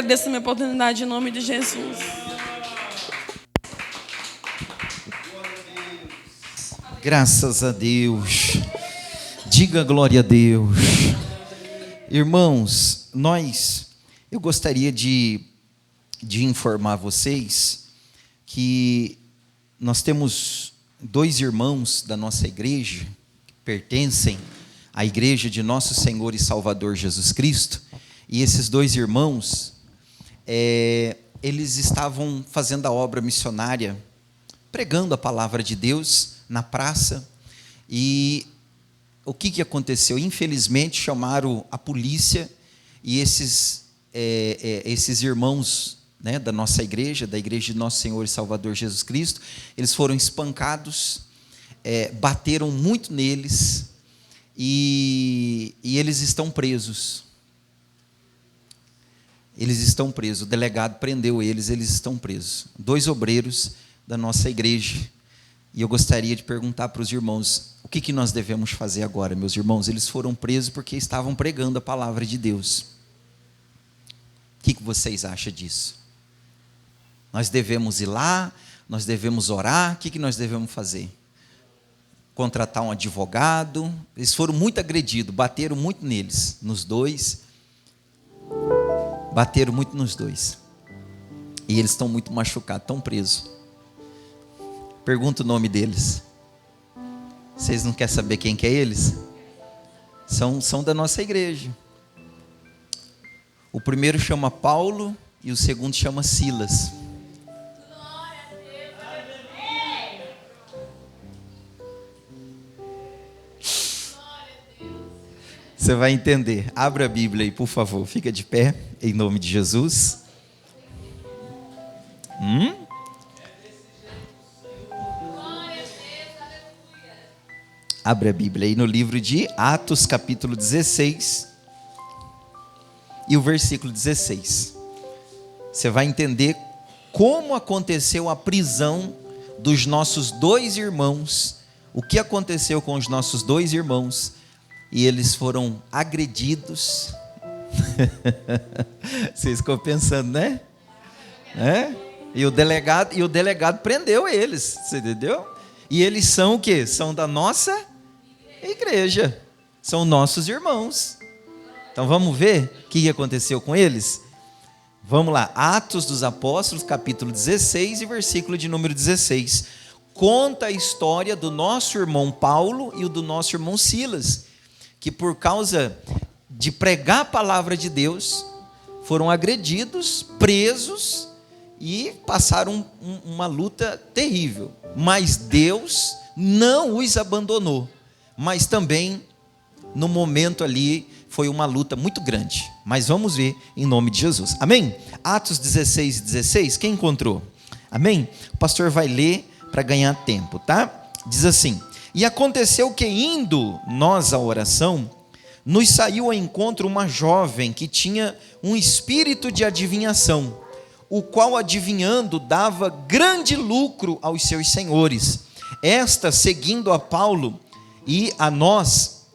agradeço a minha oportunidade em nome de Jesus. Graças a Deus. Diga glória a Deus. Irmãos, eu gostaria de informar vocês que nós temos 2 irmãos da nossa igreja que pertencem à igreja de nosso Senhor e Salvador Jesus Cristo, e esses 2 irmãos, eles estavam fazendo a obra missionária, pregando a palavra de Deus na praça, e o que aconteceu? Infelizmente chamaram a polícia, e esses irmãos, né, da nossa igreja, da igreja de nosso Senhor e Salvador Jesus Cristo, eles foram espancados, bateram muito neles, e eles estão presos. Eles estão presos, o delegado prendeu eles estão presos. 2 obreiros da nossa igreja. E eu gostaria de perguntar para os irmãos, o que nós devemos fazer agora, meus irmãos? Eles foram presos porque estavam pregando a palavra de Deus. O que vocês acham disso? Nós devemos ir lá, nós devemos orar, o que nós devemos fazer? Contratar um advogado? Eles foram muito agredidos, bateram muito neles, nos 2. Bateram muito nos 2. E eles estão muito machucados, estão presos. Pergunta o nome deles. Vocês não querem saber quem que é eles? São da nossa igreja. O primeiro chama Paulo e o segundo chama Silas. Você vai entender. Abra a Bíblia aí, por favor. Fica de pé, em nome de Jesus. Abre a Bíblia aí no livro de Atos, capítulo 16, e o versículo 16. Você vai entender como aconteceu a prisão dos nossos 2 irmãos, o que aconteceu com os nossos 2 irmãos, e eles foram agredidos. Vocês ficam pensando, né? E o delegado prendeu eles, você entendeu? E eles são o quê? São da nossa igreja, são nossos irmãos. Então vamos ver o que aconteceu com eles? Vamos lá, Atos dos Apóstolos, capítulo 16 e versículo de número 16. Conta a história do nosso irmão Paulo e o do nosso irmão Silas, que por causa de pregar a palavra de Deus, foram agredidos, presos e passaram uma luta terrível. Mas Deus não os abandonou. Mas também, no momento ali, foi uma luta muito grande. Mas vamos ver em nome de Jesus. Amém? Atos 16 e 16, quem encontrou? Amém? O pastor vai ler para ganhar tempo, tá? Diz assim: e aconteceu que, indo nós à oração, nos saiu ao encontro uma jovem que tinha um espírito de adivinhação, o qual, adivinhando, dava grande lucro aos seus senhores. Esta, seguindo a Paulo e a nós,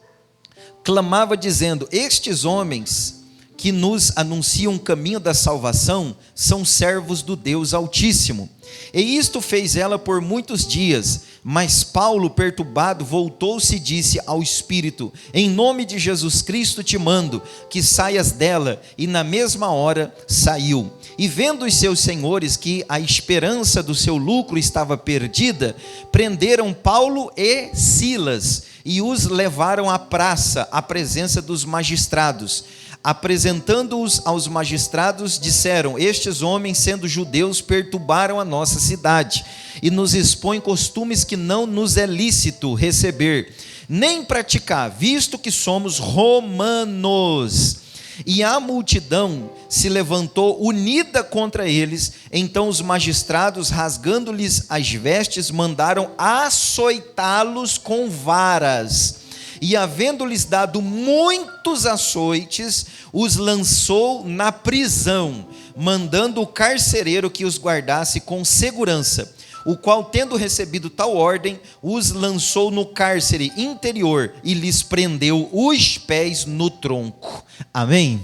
clamava dizendo: estes homens que nos anunciam o caminho da salvação são servos do Deus Altíssimo. E isto fez ela por muitos dias. Mas Paulo, perturbado, voltou-se e disse ao Espírito: em nome de Jesus Cristo te mando que saias dela. E na mesma hora saiu. E vendo os seus senhores que a esperança do seu lucro estava perdida, prenderam Paulo e Silas e os levaram à praça, à presença dos magistrados. Apresentando-os aos magistrados, disseram: estes homens, sendo judeus, perturbaram a nossa cidade e nos expõem costumes que não nos é lícito receber, nem praticar, visto que somos romanos. E a multidão se levantou unida contra eles. Então os magistrados, rasgando-lhes as vestes, mandaram açoitá-los com varas. E havendo-lhes dado muitos açoites, os lançou na prisão, mandando o carcereiro que os guardasse com segurança, o qual, tendo recebido tal ordem, os lançou no cárcere interior e lhes prendeu os pés no tronco. Amém?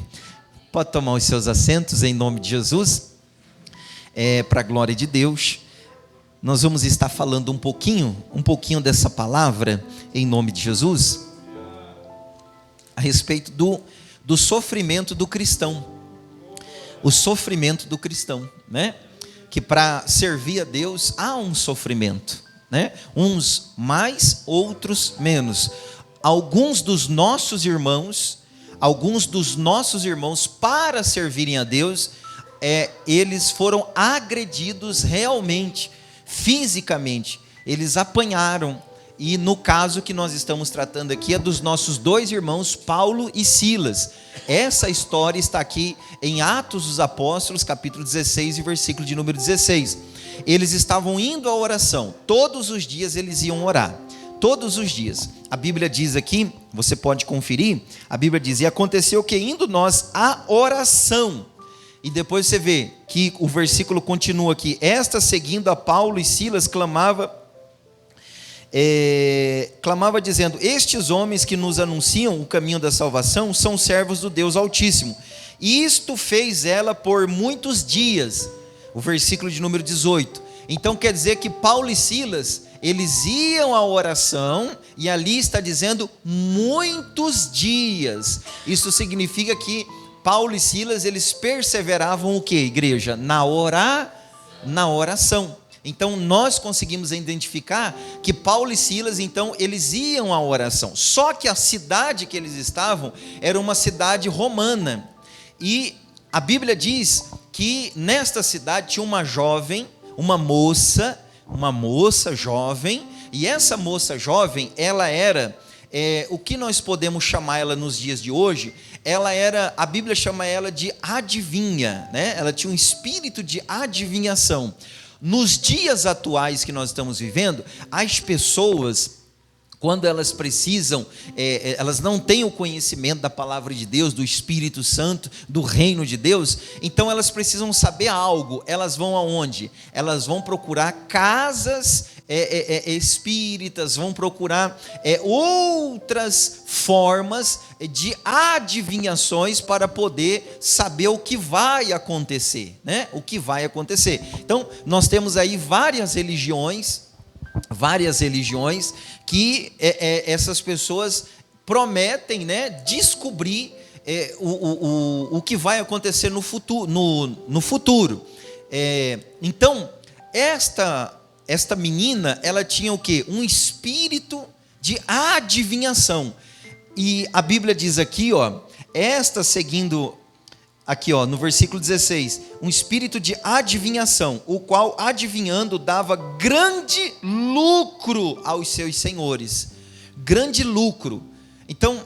Pode tomar os seus assentos em nome de Jesus, para a glória de Deus. Nós vamos estar falando um pouquinho dessa palavra em nome de Jesus, a respeito do sofrimento do cristão. O sofrimento do cristão, né? Que para servir a Deus há um sofrimento, né? Uns mais, outros menos. Alguns dos nossos irmãos, para servirem a Deus, eles foram agredidos realmente, fisicamente. Eles apanharam. E no caso que nós estamos tratando aqui é dos nossos dois irmãos, Paulo e Silas. Essa história está aqui em Atos dos Apóstolos, capítulo 16 e versículo de número 16. Eles estavam indo à oração. Todos os dias eles iam orar. Todos os dias. A Bíblia diz aqui, você pode conferir, a Bíblia diz: e aconteceu que indo nós à oração. E depois você vê que o versículo continua aqui: esta seguindo a Paulo e Silas clamava dizendo: estes homens que nos anunciam o caminho da salvação são servos do Deus Altíssimo. E isto fez ela por muitos dias. O versículo de número 18. Então quer dizer que Paulo e Silas, eles iam à oração, e ali está dizendo muitos dias. Isso significa que Paulo e Silas, eles perseveravam o que, igreja? Na oração. Então nós conseguimos identificar que Paulo e Silas, então, eles iam à oração. Só que a cidade que eles estavam era uma cidade romana. E a Bíblia diz que nesta cidade tinha uma moça jovem, e essa moça jovem, ela era, o que nós podemos chamar ela nos dias de hoje, a Bíblia chama ela de adivinha, né? Ela tinha um espírito de adivinhação. Nos dias atuais que nós estamos vivendo, as pessoas, quando elas precisam, elas não têm o conhecimento da palavra de Deus, do Espírito Santo, do reino de Deus, então elas precisam saber algo. Elas vão aonde? Elas vão procurar casas espíritas, vão procurar outras formas de adivinhações para poder saber o que vai acontecer, né? O que vai acontecer. Então, nós temos aí várias religiões que essas pessoas prometem, né, descobrir o que vai acontecer no futuro. Então, esta menina, ela tinha o quê? Um espírito de adivinhação. E a Bíblia diz aqui, esta seguindo, aqui no versículo 16, um espírito de adivinhação, o qual adivinhando dava grande lucro aos seus senhores. Grande lucro. Então,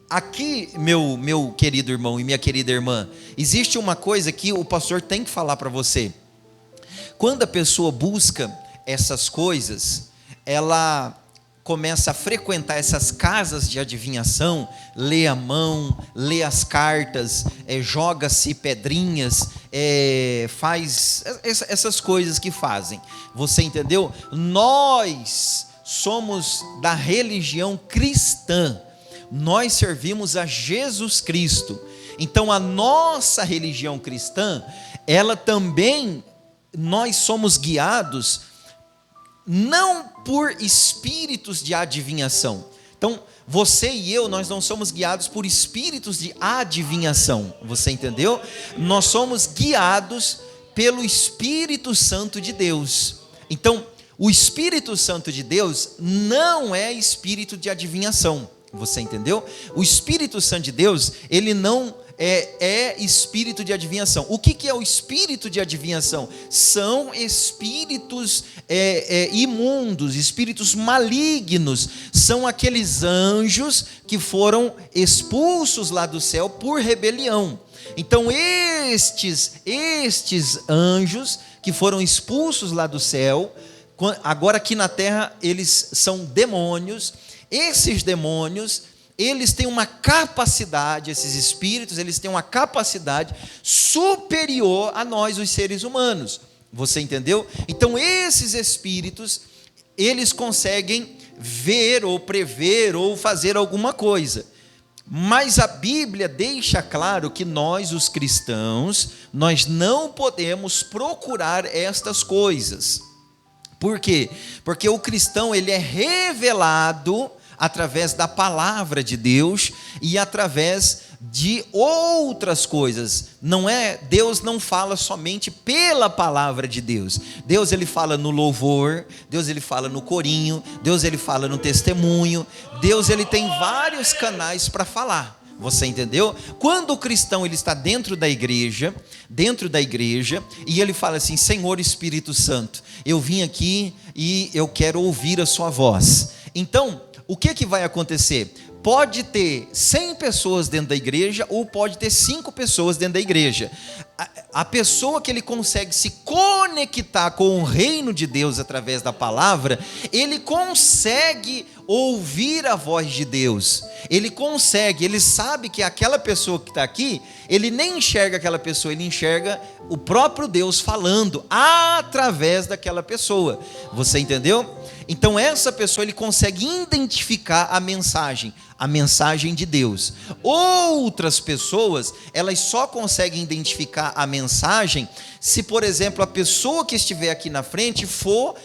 aqui, meu querido irmão e minha querida irmã, existe uma coisa que o pastor tem que falar para você. Quando a pessoa busca essas coisas, ela começa a frequentar essas casas de adivinhação, lê a mão, lê as cartas, joga-se pedrinhas, faz essas coisas que fazem. Você entendeu? Nós somos da religião cristã, nós servimos a Jesus Cristo. Então a nossa religião cristã, ela também, nós somos guiados não por espíritos de adivinhação. Então, você e eu, nós não somos guiados por espíritos de adivinhação. Você entendeu? Nós somos guiados pelo Espírito Santo de Deus. Então, o Espírito Santo de Deus não é espírito de adivinhação. Você entendeu? O Espírito Santo de Deus, ele não é espírito de adivinhação. O que é o espírito de adivinhação? São espíritos imundos, espíritos malignos. São aqueles anjos que foram expulsos lá do céu por rebelião. Então estes anjos que foram expulsos lá do céu, agora aqui na terra eles são demônios. Esses demônios, eles têm uma capacidade, esses espíritos, eles têm uma capacidade superior a nós, os seres humanos. Você entendeu? Então esses espíritos, eles conseguem ver ou prever ou fazer alguma coisa. Mas a Bíblia deixa claro que nós, os cristãos, nós não podemos procurar estas coisas. Por quê? Porque o cristão, ele é revelado através da palavra de Deus e através de outras coisas. Deus não fala somente pela palavra de Deus. Deus, ele fala no louvor, Deus, ele fala no corinho, Deus, ele fala no testemunho. Deus, ele tem vários canais para falar. Você entendeu? Quando o cristão, ele está dentro da igreja, e ele fala assim: Senhor Espírito Santo, eu vim aqui e eu quero ouvir a sua voz. Então, o que vai acontecer? Pode ter 100 pessoas dentro da igreja, ou pode ter 5 pessoas dentro da igreja. A pessoa que ele consegue se conectar com o reino de Deus através da palavra, ele consegue ouvir a voz de Deus. Ele sabe que aquela pessoa que está aqui, ele nem enxerga aquela pessoa, ele enxerga o próprio Deus falando através daquela pessoa. Você entendeu? Então essa pessoa, ele consegue identificar a mensagem de Deus. Outras pessoas, elas só conseguem identificar a mensagem se, por exemplo, a pessoa que estiver aqui na frente for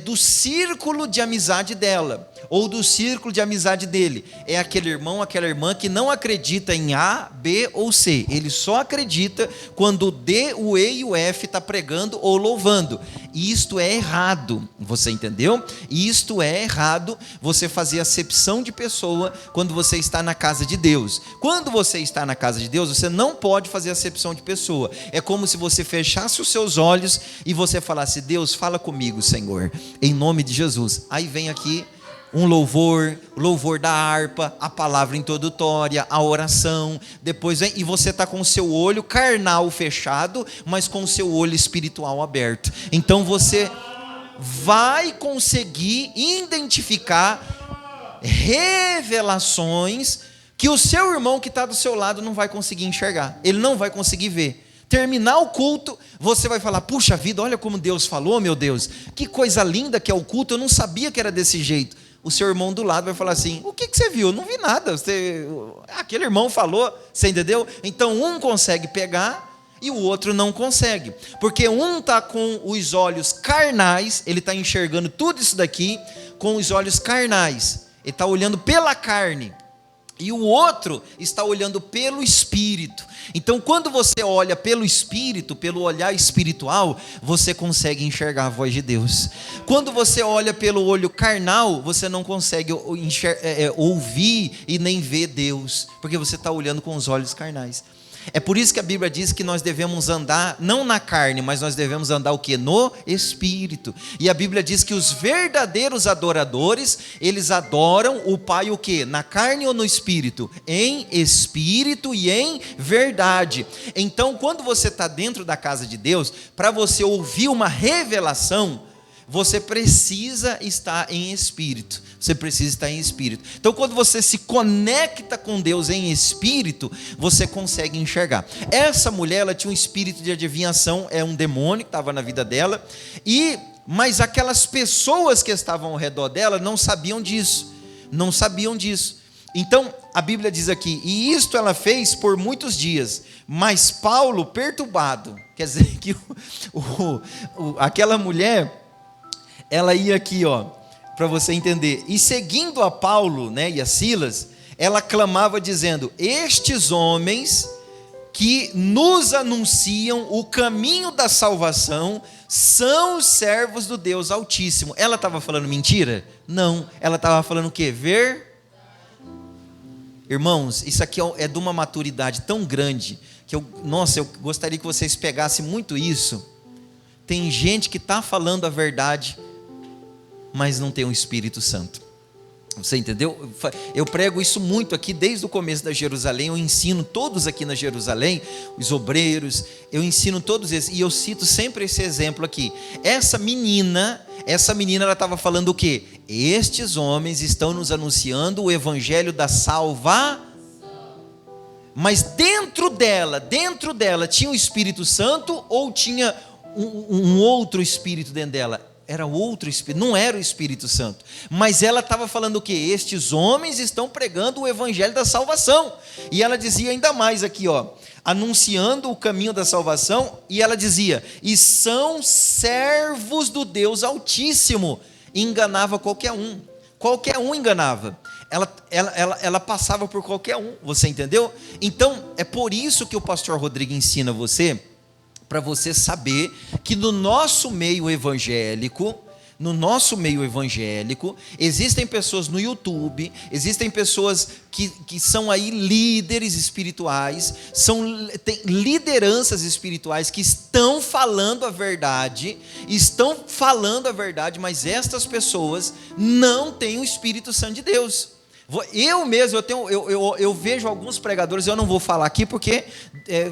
do círculo de amizade dela, ou do círculo de amizade dele. É aquele irmão, aquela irmã que não acredita em A, B ou C. Ele só acredita quando o D, o E e o F está pregando ou louvando. E isto é errado, você entendeu? E isto é errado, você fazer acepção de pessoa quando você está na casa de Deus. Quando você está na casa de Deus, você não pode fazer acepção de pessoa. É como se você fechasse os seus olhos e você falasse: Deus, fala comigo, Senhor, em nome de Jesus. Aí vem aqui um louvor da harpa, a palavra introdutória, a oração, depois vem, e você está com o seu olho carnal fechado, mas com o seu olho espiritual aberto. Então você vai conseguir identificar revelações que o seu irmão que está do seu lado não vai conseguir enxergar, ele não vai conseguir ver. Terminar o culto, você vai falar: puxa vida, olha como Deus falou, meu Deus, que coisa linda que é o culto, eu não sabia que era desse jeito. O seu irmão do lado vai falar assim: o que você viu? Eu não vi nada, aquele irmão falou, você entendeu? Então um consegue pegar e o outro não consegue, porque um está com os olhos carnais, ele está enxergando tudo isso daqui com os olhos carnais, ele está olhando pela carne, e o outro está olhando pelo Espírito. Então, quando você olha pelo Espírito, pelo olhar espiritual, você consegue enxergar a voz de Deus. Quando você olha pelo olho carnal, você não consegue ouvir e nem ver Deus, porque você está olhando com os olhos carnais. É por isso que a Bíblia diz que nós devemos andar, não na carne, mas nós devemos andar o quê? No Espírito. E a Bíblia diz que os verdadeiros adoradores, eles adoram o Pai o quê? Na carne ou no Espírito? Em Espírito e em verdade. Então, quando você está dentro da casa de Deus, para você ouvir uma revelação, você precisa estar em espírito. Você precisa estar em espírito. Então, quando você se conecta com Deus em espírito, você consegue enxergar. Essa mulher, ela tinha um espírito de adivinhação, é um demônio que estava na vida dela, mas aquelas pessoas que estavam ao redor dela não sabiam disso. Não sabiam disso. Então, a Bíblia diz aqui: e isto ela fez por muitos dias, mas Paulo, perturbado, quer dizer que aquela mulher, ela ia aqui, para você entender, e seguindo a Paulo, e a Silas, ela clamava dizendo: estes homens que nos anunciam o caminho da salvação são os servos do Deus Altíssimo. Ela estava falando mentira? Não, ela estava falando o quê? Irmãos, isso aqui é de uma maturidade tão grande, que eu gostaria que vocês pegassem muito isso. Tem gente que está falando a verdade, mas não tem o Espírito Santo. Você entendeu? Eu prego isso muito aqui desde o começo da Jerusalém. Eu ensino todos aqui na Jerusalém, os obreiros, eu ensino todos esses, e eu cito sempre esse exemplo aqui. Essa menina ela estava falando o quê? Estes homens estão nos anunciando o evangelho da salvação. Mas dentro dela tinha o Espírito Santo, ou tinha um outro espírito dentro dela? era outro Espírito, não era o Espírito Santo. Mas ela estava falando o quê? Estes homens estão pregando o evangelho da salvação. E ela dizia ainda mais aqui, ó, anunciando o caminho da salvação, e ela dizia, e são servos do Deus Altíssimo. E enganava qualquer um enganava. Ela passava por qualquer um, você entendeu? Então, é por isso que o pastor Rodrigo ensina você, para você saber que no nosso meio evangélico, existem pessoas no YouTube, existem pessoas que são aí líderes espirituais, tem lideranças espirituais que estão falando a verdade, mas estas pessoas não têm o Espírito Santo de Deus. Eu mesmo, eu vejo alguns pregadores, eu não vou falar aqui porque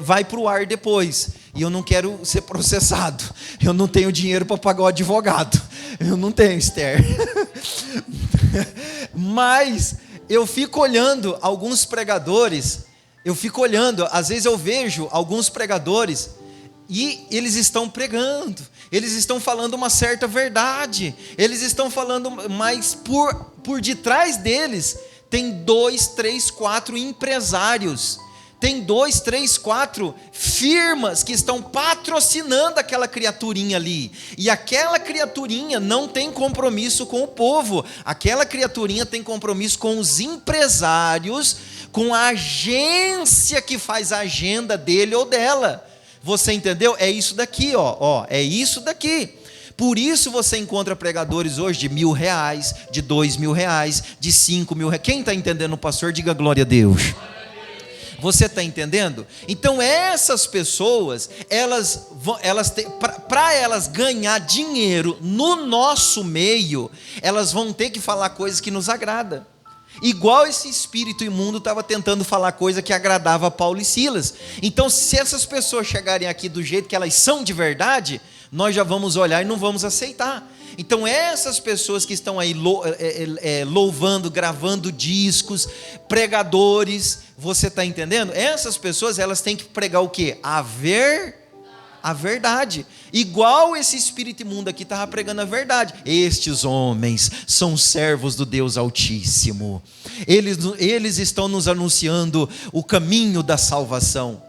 vai para o ar depois, e eu não quero ser processado, eu não tenho dinheiro para pagar o advogado, eu não tenho, Esther, mas eu fico olhando alguns pregadores, às vezes eu vejo alguns pregadores, e eles estão pregando, eles estão falando uma certa verdade, eles estão falando, mas por detrás deles tem 2, 3, 4 empresários, tem 2, 3, 4 firmas que estão patrocinando aquela criaturinha ali, e aquela criaturinha não tem compromisso com o povo, aquela criaturinha tem compromisso com os empresários, com a agência que faz a agenda dele ou dela. Você entendeu? É isso daqui, ó, é isso daqui. Por isso você encontra pregadores hoje de R$1.000, de R$2.000, de R$5.000. Quem está entendendo, pastor? Diga glória a Deus. Você está entendendo? Então essas pessoas, para elas ganhar dinheiro no nosso meio, elas vão ter que falar coisas que nos agradam. Igual esse espírito imundo estava tentando falar coisa que agradava a Paulo e Silas. Então, se essas pessoas chegarem aqui do jeito que elas são de verdade, nós já vamos olhar e não vamos aceitar. Então, essas pessoas que estão aí louvando, gravando discos, pregadores, você está entendendo? Essas pessoas, elas têm que pregar o quê? A verdade, igual esse espírito imundo aqui estava pregando a verdade. Estes homens são servos do Deus Altíssimo, eles estão nos anunciando o caminho da salvação.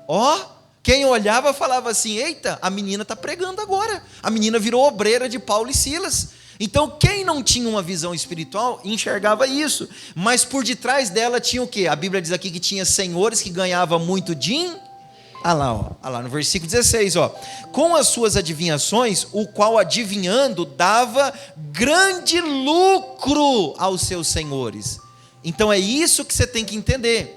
Quem olhava falava assim, eita, a menina está pregando agora, a menina virou obreira de Paulo e Silas. Então quem não tinha uma visão espiritual enxergava isso, mas por detrás dela tinha o quê? A Bíblia diz aqui que tinha senhores que ganhavam muito dinheiro. Olha lá no versículo 16, com as suas adivinhações, o qual adivinhando dava grande lucro aos seus senhores. Então é isso que você tem que entender,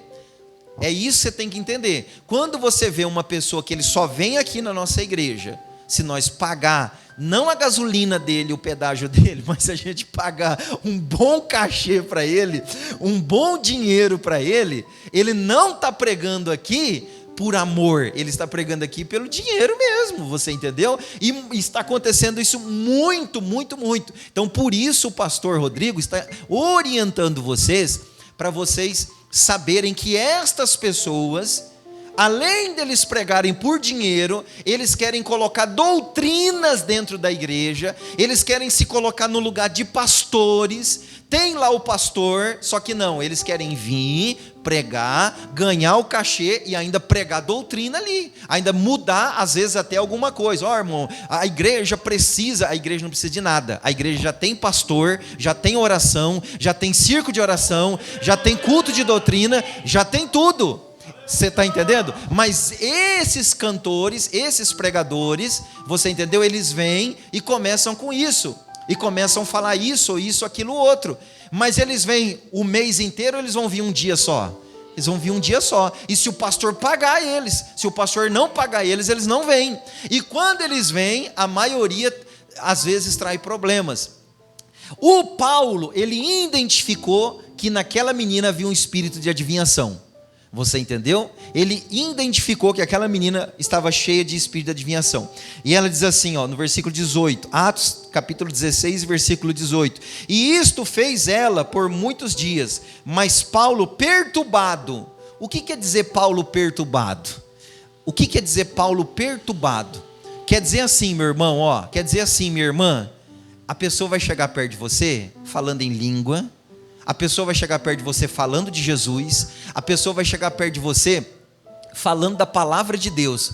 quando você vê uma pessoa que ele só vem aqui na nossa igreja, se nós pagar, não a gasolina dele, o pedágio dele, mas a gente pagar um bom cachê para ele, um bom dinheiro para ele, ele não está pregando aqui por amor, ele está pregando aqui pelo dinheiro mesmo, você entendeu? E está acontecendo isso muito. Então por isso o pastor Rodrigo está orientando vocês, para vocês saberem que estas pessoas, além deles pregarem por dinheiro, eles querem colocar doutrinas dentro da igreja, eles querem se colocar no lugar de pastores. Tem lá o pastor, só que não, eles querem vir, pregar, ganhar o cachê e ainda pregar doutrina ali, ainda mudar às vezes até alguma coisa. Irmão, a igreja não precisa de nada, a igreja já tem pastor, já tem oração, já tem circo de oração, já tem culto de doutrina, já tem tudo. Você está entendendo? Mas esses cantores, esses pregadores, você entendeu? Eles vêm e começam com isso, e começam a falar isso, aquilo, outro. Mas eles vêm o mês inteiro, eles vão vir um dia só. E se o pastor pagar eles, se o pastor não pagar eles, eles não vêm. E quando eles vêm, a maioria às vezes traz problemas. O Paulo, ele identificou que naquela menina havia um espírito de adivinhação. Você entendeu? Ele identificou que aquela menina estava cheia de espírito de adivinhação. E ela diz assim, no versículo 18, Atos capítulo 16, versículo 18. E isto fez ela por muitos dias, mas Paulo perturbado. O que quer dizer Paulo perturbado? O que quer dizer Paulo perturbado? Quer dizer assim, meu irmão, quer dizer assim, minha irmã, a pessoa vai chegar perto de você falando em língua, a pessoa vai chegar perto de você falando de Jesus, a pessoa vai chegar perto de você falando da palavra de Deus,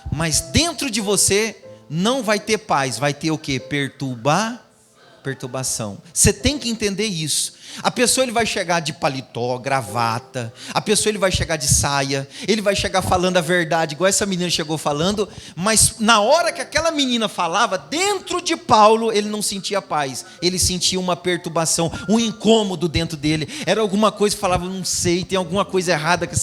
mas dentro de você não vai ter paz, vai ter o quê? Perturbação. Você tem que entender isso. A pessoa ele vai chegar de paletó, gravata, a pessoa ele vai chegar de saia, ele vai chegar falando a verdade, igual essa menina chegou falando, mas na hora que aquela menina falava, dentro de Paulo, ele não sentia paz, ele sentia uma perturbação, um incômodo dentro dele, era alguma coisa que falava, não sei, tem alguma coisa errada com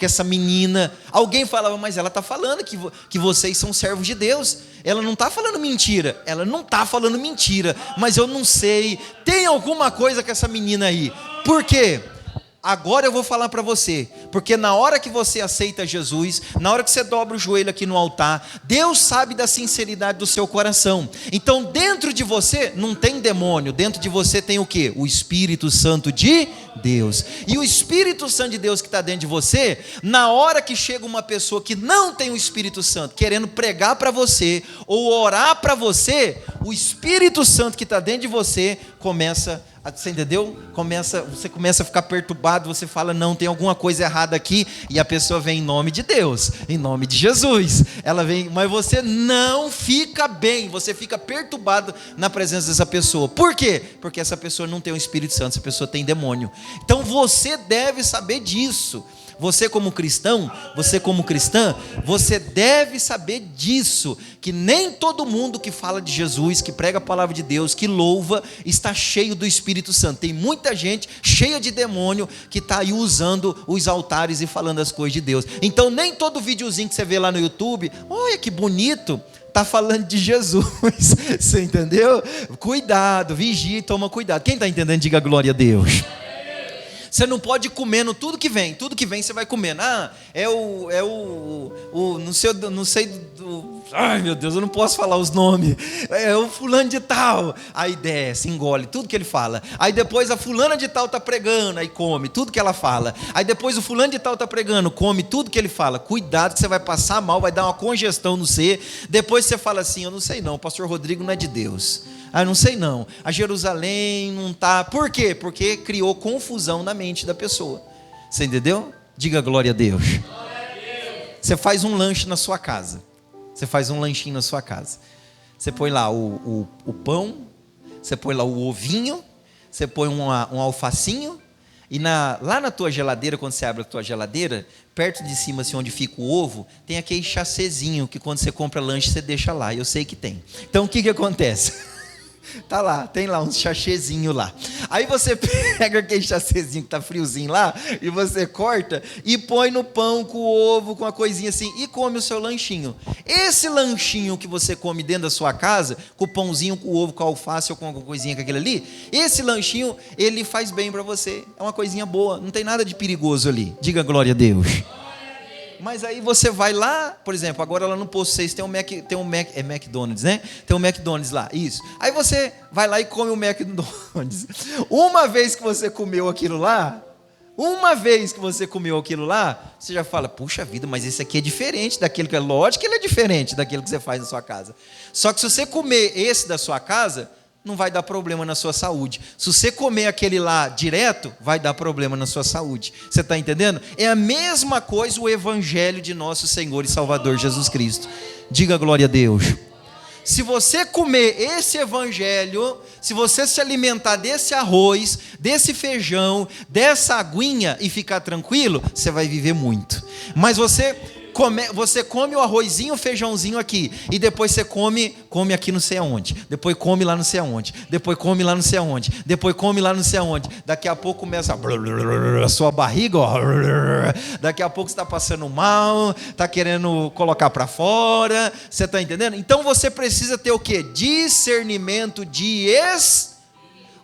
essa menina. Alguém falava, mas ela está falando que vocês são servos de Deus, ela não está falando mentira, mas eu não sei, tem alguma coisa com essa menina aí. Por quê? Agora eu vou falar para você, porque na hora que você aceita Jesus, na hora que você dobra o joelho aqui no altar, Deus sabe da sinceridade do seu coração. Então dentro de você não tem demônio, dentro de você tem o quê? O Espírito Santo de Deus. E o Espírito Santo de Deus que está dentro de você, na hora que chega uma pessoa que não tem o Espírito Santo, querendo pregar para você, ou orar para você, o Espírito Santo que está dentro de você, você entendeu? Você começa a ficar perturbado, você fala, não, tem alguma coisa errada aqui, e a pessoa vem em nome de Deus, em nome de Jesus, ela vem, mas você não fica bem, você fica perturbado na presença dessa pessoa. Por quê? Porque essa pessoa não tem o Espírito Santo, essa pessoa tem demônio. Então você deve saber disso. Você como cristão, você como cristã, você deve saber disso, que nem todo mundo que fala de Jesus, que prega a palavra de Deus, que louva, está cheio do Espírito Santo. Tem muita gente cheia de demônio que está aí usando os altares e falando as coisas de Deus. Então nem todo videozinho que você vê lá no YouTube, olha que bonito, está falando de Jesus, você entendeu? Cuidado, vigie e toma cuidado. Quem está entendendo, diga glória a Deus. Você não pode ir comendo tudo que vem você vai comendo. Não sei, ai meu Deus, eu não posso falar os nomes, é o fulano de tal, aí desce, engole tudo que ele fala, aí depois a fulana de tal está pregando, aí come tudo que ela fala, aí depois o fulano de tal está pregando, come tudo que ele fala. Cuidado que você vai passar mal, vai dar uma congestão no ser, depois você fala assim, eu não sei não, o pastor Rodrigo não é de Deus. Não sei não, a Jerusalém não está. Por quê? Porque criou confusão na mente da pessoa. Você entendeu? Diga glória a Deus. Você faz um lanche na sua casa. Você faz um lanchinho na sua casa. Você põe lá o pão, você põe lá o ovinho, você põe um alfacinho, e lá na tua geladeira, quando você abre a tua geladeira, perto de cima, assim, onde fica o ovo, tem aquele chacezinho que quando você compra lanche, você deixa lá. Eu sei que tem. Então o que acontece? Tá lá, tem lá um chachezinho lá. Aí você pega aquele chacezinho que tá friozinho lá, e você corta e põe no pão com o ovo, com uma coisinha assim, e come o seu lanchinho. Esse lanchinho que você come dentro da sua casa, com o pãozinho, com o ovo, com a alface ou com alguma coisinha com aquele ali, esse lanchinho, ele faz bem para você. É uma coisinha boa, não tem nada de perigoso ali. Diga glória a Deus. Mas aí você vai lá, por exemplo, agora lá no Posto 6 tem um McDonald's, né? Tem um McDonald's lá, isso. Aí você vai lá e come o McDonald's. Uma vez que você comeu aquilo lá, você já fala, puxa vida, mas esse aqui é diferente daquele que é. Lógico que ele é diferente daquilo que você faz na sua casa. Só que se você comer esse da sua casa, não vai dar problema na sua saúde. Se você comer aquele lá direto, vai dar problema na sua saúde. Você está entendendo? É a mesma coisa o evangelho de nosso Senhor e Salvador Jesus Cristo. Diga glória a Deus. Se você comer esse evangelho, se você se alimentar desse arroz, desse feijão, dessa aguinha e ficar tranquilo, você vai viver muito. Mas você come o arrozinho, o feijãozinho aqui, e depois você come aqui não sei aonde, depois come lá não sei aonde, depois come lá não sei aonde, depois come lá não sei aonde, daqui a pouco começa a sua barriga, ó, daqui a pouco você está passando mal, está querendo colocar para fora, você está entendendo? Então você precisa ter o quê? Discernimento de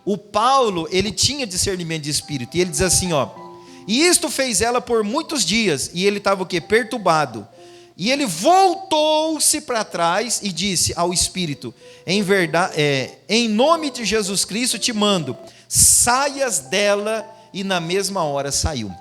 O Paulo, ele tinha discernimento de espírito, e ele diz assim, ó, e isto fez ela por muitos dias, e ele estava o quê? Perturbado. E ele voltou-se para trás e disse ao Espírito, em verdade, em nome de Jesus Cristo te mando, saias dela, e na mesma hora saiu.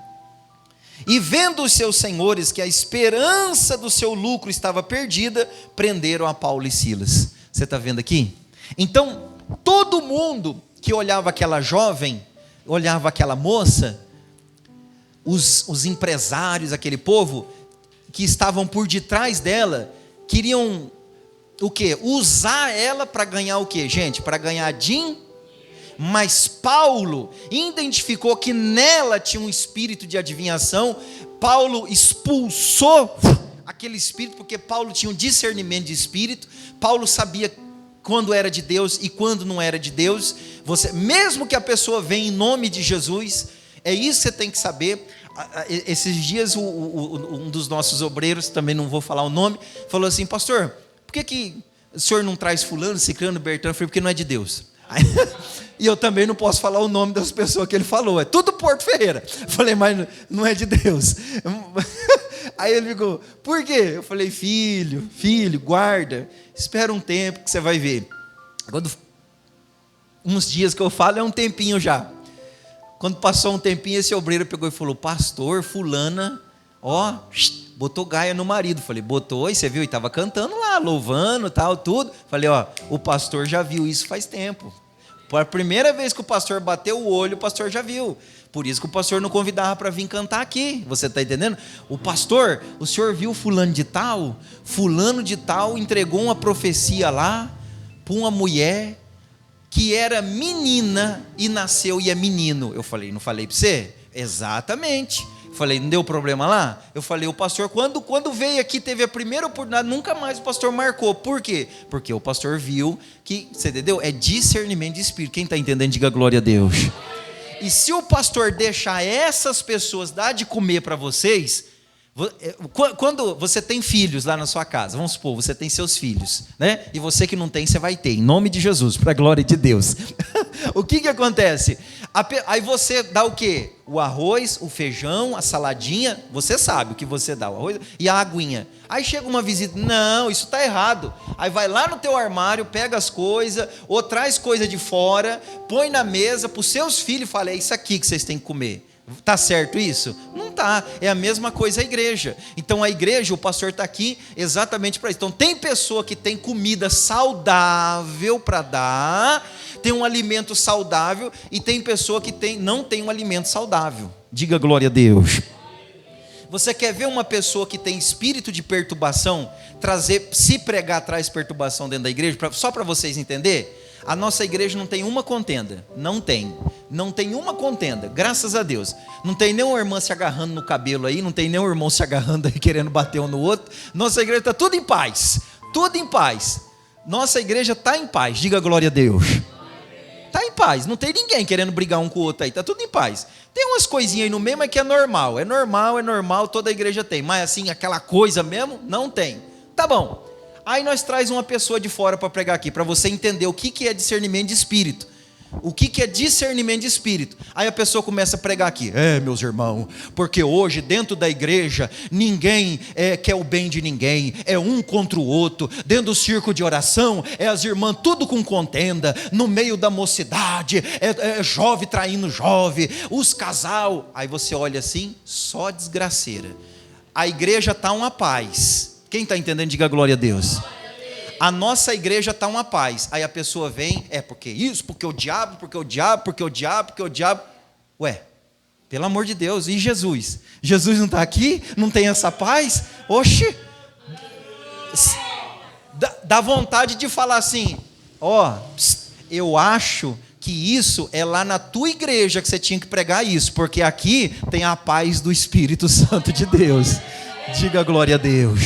E vendo os seus senhores que a esperança do seu lucro estava perdida, prenderam a Paulo e Silas. Você está vendo aqui? Então, Todo mundo que olhava aquela jovem, olhava aquela moça, os empresários, aquele povo que estavam por detrás dela, queriam o quê? Usar ela para ganhar o quê, gente? Para ganhar dinheiro. Mas Paulo identificou que nela tinha um espírito de adivinhação. Paulo expulsou aquele espírito, porque Paulo tinha um discernimento de espírito. Paulo sabia quando era de Deus e quando não era de Deus. Mesmo que a pessoa venha em nome de Jesus, é isso que você tem que saber. Esses dias um dos nossos obreiros, também não vou falar o nome, falou assim: pastor, por que o senhor não traz fulano, ciclano, bertano? Eu falei: porque não é de Deus. E eu também não posso falar o nome das pessoas que ele falou, é tudo Porto Ferreira. Eu falei: mas não é de Deus. Aí ele ficou: por quê? Eu falei: filho, guarda, espera um tempo que você vai ver. Quando uns dias que eu falo, é um tempinho já. Quando passou um tempinho, esse obreiro pegou e falou: pastor, fulana, botou gaia no marido. Falei: botou, e você viu? E estava cantando lá, louvando, tal, tudo. Falei: o pastor já viu isso faz tempo. Por a primeira vez que o pastor bateu o olho, o pastor já viu. Por isso que o pastor não convidava para vir cantar aqui. Você está entendendo? O pastor, o senhor viu fulano de tal? Fulano de tal entregou uma profecia lá para uma mulher que era menina e nasceu e é menino. Eu falei: não falei para você? Exatamente. Falei: não deu problema lá? Eu falei: o pastor, quando veio aqui, teve a primeira oportunidade, nunca mais o pastor marcou. Por quê? Porque o pastor viu que, você entendeu? É discernimento de espírito. Quem está entendendo, diga glória a Deus. E se o pastor deixar essas pessoas dar de comer para vocês, quando você tem filhos lá na sua casa, vamos supor, você tem seus filhos, né? E você que não tem, você vai ter, em nome de Jesus, para a glória de Deus. O que acontece? Aí você dá o quê? O arroz, o feijão, a saladinha, você sabe o que você dá, o arroz e a aguinha. Aí chega uma visita: não, isso está errado. Aí vai lá no teu armário, pega as coisas, ou traz coisa de fora, põe na mesa para os seus filhos e fala: é isso aqui que vocês têm que comer. Está certo isso? Não está. É a mesma coisa a igreja. Então a igreja, o pastor está aqui exatamente para isso. Então tem pessoa que tem comida saudável para dar, tem um alimento saudável, e tem pessoa que não tem um alimento saudável. Diga glória a Deus. Você quer ver uma pessoa que tem espírito de perturbação se pregar traz perturbação dentro da igreja? Só para vocês entenderem. A nossa igreja não tem uma contenda. Não tem uma contenda, graças a Deus. Não tem nenhuma irmã se agarrando no cabelo aí, não tem nenhum irmão se agarrando aí querendo bater um no outro. Nossa igreja está tudo em paz. Tudo em paz. Nossa igreja está em paz, diga glória a Deus. Está em paz, não tem ninguém querendo brigar um com o outro aí, está tudo em paz. Tem umas coisinhas aí no meio, mas que é normal, toda a igreja tem. Mas assim, aquela coisa mesmo, não tem. Tá bom. Aí nós traz uma pessoa de fora para pregar aqui, para você entender o que é discernimento de espírito. O que é discernimento de espírito? Aí a pessoa começa a pregar aqui: meus irmãos, porque hoje dentro da igreja ninguém quer o bem de ninguém, é um contra o outro. Dentro do círculo de oração é as irmãs tudo com contenda, no meio da mocidade é jovem traindo jovem, os casal. Aí você olha assim, só desgraceira. A igreja está uma paz. Quem está entendendo, diga glória a Deus. A nossa igreja está uma paz. Aí a pessoa vem: porque isso, porque o diabo. Ué, pelo amor de Deus, e Jesus? Jesus não está aqui? Não tem essa paz? Oxe, dá vontade de falar assim: eu acho que isso é lá na tua igreja que você tinha que pregar isso, porque aqui tem a paz do Espírito Santo de Deus. Diga glória a Deus.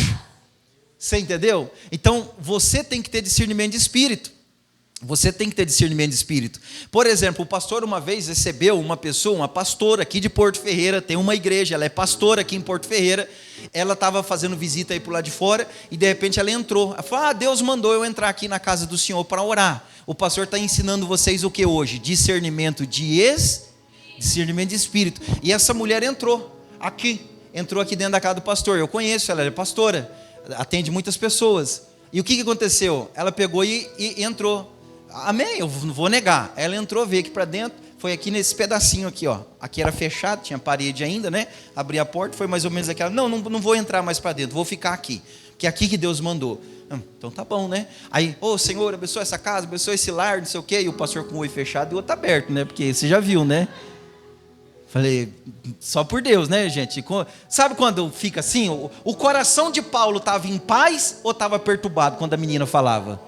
Você entendeu? Então, você tem que ter discernimento de espírito. Você tem que ter discernimento de espírito. Por exemplo, o pastor uma vez recebeu uma pessoa, uma pastora aqui de Porto Ferreira, tem uma igreja, ela é pastora aqui em Porto Ferreira. Ela estava fazendo visita aí por lá de fora e de repente ela entrou. Ela falou: Deus mandou eu entrar aqui na casa do Senhor para orar. O pastor está ensinando vocês o que hoje? Discernimento de espírito. E essa mulher entrou aqui dentro da casa do pastor. Eu conheço, ela é pastora, atende muitas pessoas. E o que aconteceu? Ela pegou e entrou. Amém, eu não vou negar. Ela entrou, veio aqui para dentro, foi aqui nesse pedacinho aqui, ó. Aqui era fechado, tinha parede ainda, né? Abri a porta, foi mais ou menos aquela. Não vou entrar mais para dentro, vou ficar aqui. que é aqui que Deus mandou. Então tá bom, né? Aí, Senhor, abençoa essa casa, abençoa esse lar, não sei o quê. E o pastor com o olho fechado e o outro aberto, né? Porque você já viu, né? Falei, só por Deus, né, gente? Sabe quando fica assim? O coração de Paulo estava em paz ou estava perturbado quando a menina falava?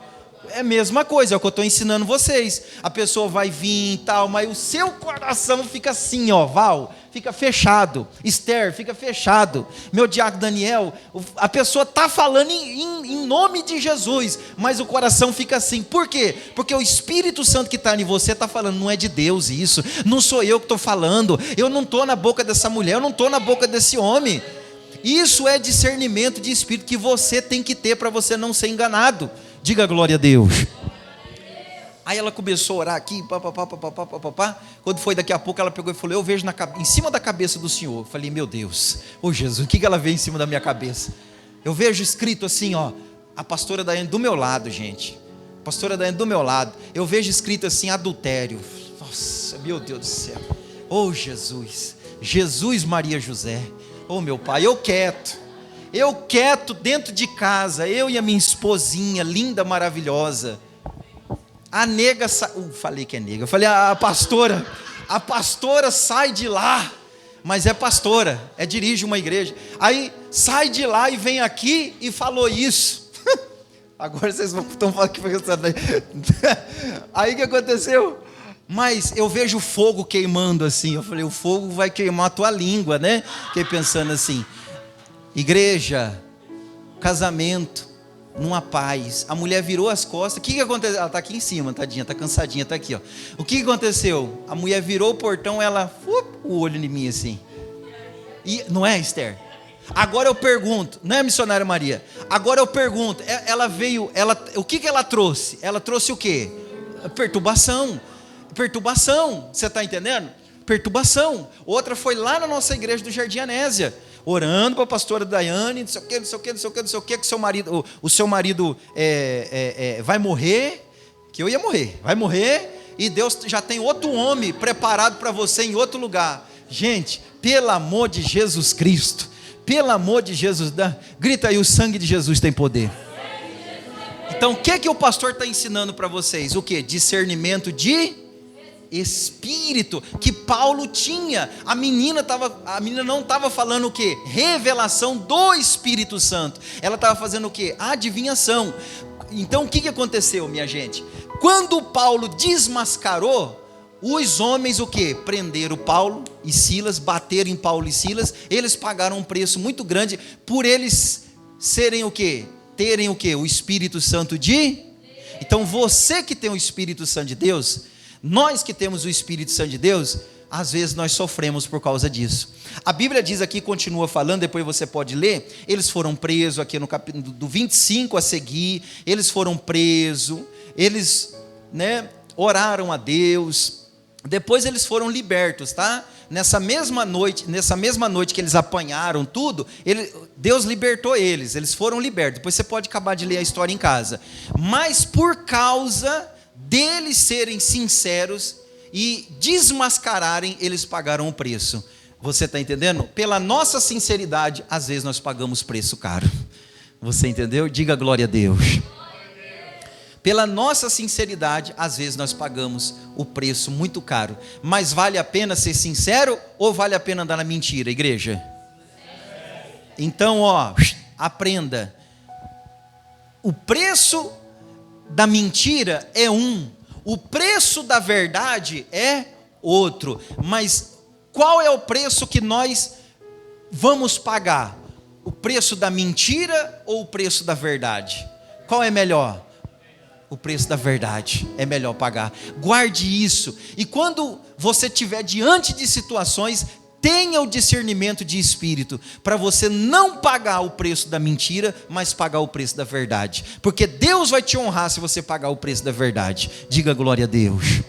É a mesma coisa, é o que eu estou ensinando vocês. A pessoa vai vir e tal, mas o seu coração fica assim, Val, fica fechado. Esther, fica fechado. Meu diácono Daniel, a pessoa está falando em nome de Jesus, mas o coração fica assim. Por quê? Porque o Espírito Santo que está em você está falando, não é de Deus isso, não sou eu que estou falando, eu não estou na boca dessa mulher, eu não estou na boca desse homem. Isso é discernimento de espírito que você tem que ter para você não ser enganado. Diga glória a Deus. Aí ela começou a orar aqui, quando foi daqui a pouco ela pegou e falou, eu vejo em cima da cabeça do Senhor. Eu falei, meu Deus, Jesus, o que ela vê em cima da minha cabeça? Eu vejo escrito assim, a pastora Daiane do meu lado, gente, pastora Daiane do meu lado, eu vejo escrito assim, adultério. Nossa, meu Deus do céu, Jesus, Maria, José, meu pai, eu quieto dentro de casa, eu e a minha esposinha, linda, maravilhosa. A nega, falei que é nega, eu falei, a pastora sai de lá, mas é pastora, dirige uma igreja, aí sai de lá e vem aqui e falou isso. Agora vocês estão falando que foi aí o que aconteceu? Mas eu vejo o fogo queimando assim, eu falei, o fogo vai queimar a tua língua, né? Fiquei pensando assim, igreja, casamento, numa paz, a mulher virou as costas, o que aconteceu? Ela está aqui em cima, tadinha, está cansadinha, está aqui, o que aconteceu? A mulher virou o portão, ela, o olho em mim assim, e, não é, Esther? Agora eu pergunto, não é, missionária Maria? Agora eu pergunto, ela veio, o que ela trouxe? Ela trouxe o quê? Perturbação, você está entendendo? Perturbação. Outra foi lá na nossa igreja do Jardim Anésia, orando para a pastora Daiane, não sei o que, que o seu marido vai morrer, que eu ia morrer, vai morrer, e Deus já tem outro homem preparado para você em outro lugar. Gente, pelo amor de Jesus Cristo, pelo amor de Jesus, grita aí, o sangue de Jesus tem poder. Então o que o pastor está ensinando para vocês? O que? Discernimento de espírito, que Paulo tinha. A menina não estava falando o que? Revelação do Espírito Santo. Ela estava fazendo o que? Adivinhação. Então o que aconteceu, minha gente? Quando Paulo desmascarou, os homens o que? Prenderam Paulo e Silas, bateram em Paulo e Silas. Eles pagaram um preço muito grande por eles serem o que? Terem o que? O Espírito Santo de... Então você que tem o Espírito Santo de Deus, nós que temos o Espírito Santo de Deus, às vezes nós sofremos por causa disso. A Bíblia diz aqui, continua falando, depois você pode ler, eles foram presos aqui no capítulo do 25 a seguir, eles foram presos, eles oraram a Deus, depois eles foram libertos, tá? Nessa mesma noite que eles apanharam tudo, Deus libertou eles foram libertos. Depois você pode acabar de ler a história em casa. Mas por causa deles serem sinceros e desmascararem, eles pagaram o preço. Você está entendendo? Pela nossa sinceridade, às vezes nós pagamos preço caro. Você entendeu? Diga glória a Deus. Pela nossa sinceridade, às vezes nós pagamos o preço muito caro. Mas vale a pena ser sincero ou vale a pena andar na mentira, igreja? Então, aprenda. O preço da mentira é o preço da verdade é outro. Mas qual é o preço que nós vamos pagar? O preço da mentira ou o preço da verdade? Qual é melhor? O preço da verdade é melhor pagar. Guarde isso. E quando você estiver diante de situações, tenha o discernimento de espírito, para você não pagar o preço da mentira, mas pagar o preço da verdade. Porque Deus vai te honrar se você pagar o preço da verdade. Diga glória a Deus.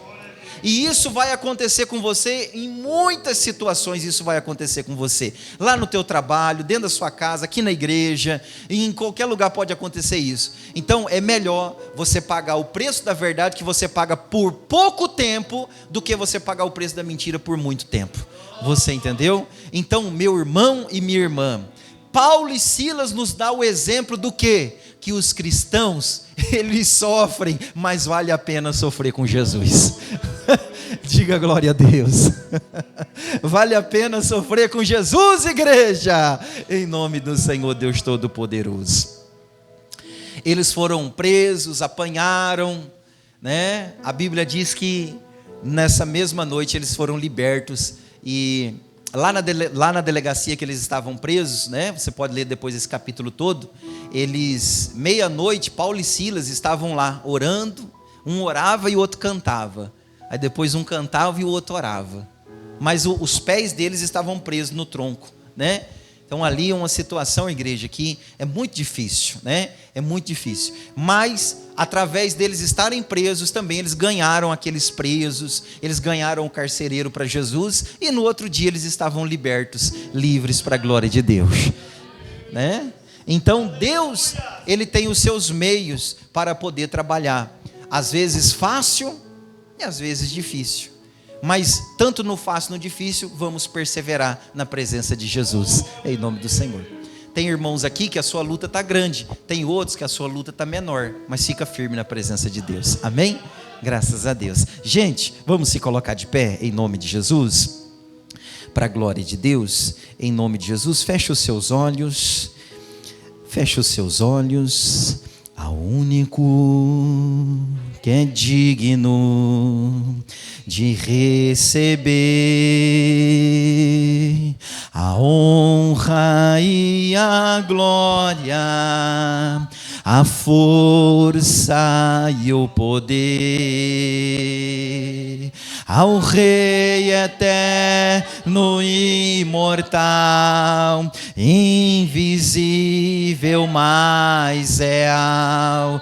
E isso vai acontecer com você em muitas situações, isso vai acontecer com você. Lá no teu trabalho, dentro da sua casa, aqui na igreja, em qualquer lugar pode acontecer isso. Então é melhor você pagar o preço da verdade que você paga por pouco tempo, do que você pagar o preço da mentira por muito tempo. Você entendeu? Então, meu irmão e minha irmã, Paulo e Silas nos dá o exemplo do quê? Que os cristãos, eles sofrem, mas vale a pena sofrer com Jesus. Diga glória a Deus. Vale a pena sofrer com Jesus, igreja, em nome do Senhor Deus Todo-Poderoso. Eles foram presos, apanharam, né? A Bíblia diz que nessa mesma noite eles foram libertos. E lá na delegacia que eles estavam presos, né? Você pode ler depois esse capítulo todo. Eles, meia-noite, Paulo e Silas estavam lá orando. Um orava e o outro cantava. Aí depois um cantava e o outro orava. Mas os pés deles estavam presos no tronco, né? Então ali é uma situação, igreja, que é muito difícil, né? É muito difícil. Mas através deles estarem presos também, eles ganharam aqueles presos, eles ganharam o carcereiro para Jesus, e no outro dia eles estavam libertos, livres para a glória de Deus, né? Então Deus, Ele tem os seus meios para poder trabalhar, às vezes fácil e às vezes difícil. Mas tanto no fácil e no difícil, vamos perseverar na presença de Jesus, em nome do Senhor. Tem irmãos aqui que a sua luta está grande, tem outros que a sua luta está menor, mas fica firme na presença de Deus, amém? Graças a Deus. Gente, vamos se colocar de pé, em nome de Jesus, para a glória de Deus, em nome de Jesus. Feche os seus olhos, ao único que é digno de receber a honra e a glória, a força e o poder, ao Rei eterno e imortal, invisível, mas real.